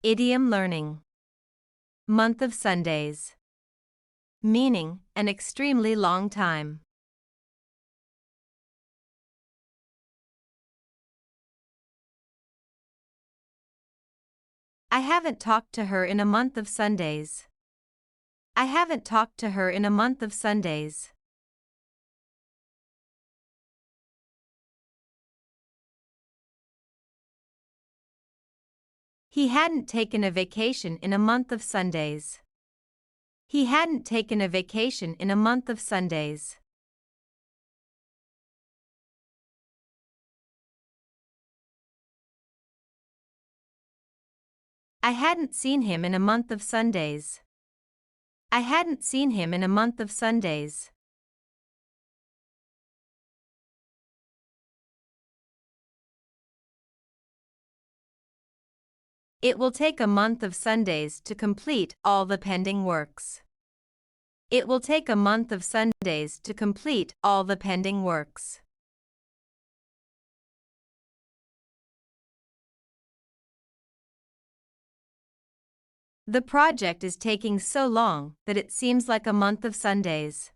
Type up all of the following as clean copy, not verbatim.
Idiom learning. Month of Sundays. Meaning, an extremely long time. I haven't talked to her in a month of Sundays. I haven't talked to her in a month of Sundays. He hadn't taken a vacation in a month of Sundays. He hadn't taken a vacation in a month of Sundays. I hadn't seen him in a month of Sundays. I hadn't seen him in a month of Sundays. It will take a month of Sundays to complete all the pending works. It will take a month of Sundays to complete all the pending works. The project is taking so long that it seems like a month of Sundays.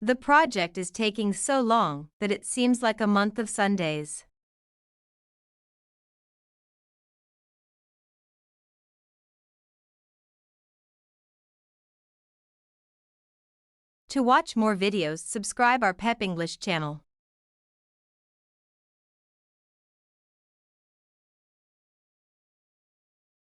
The project is taking so long that it seems like a month of Sundays. To watch more videos, subscribe our Pep English channel.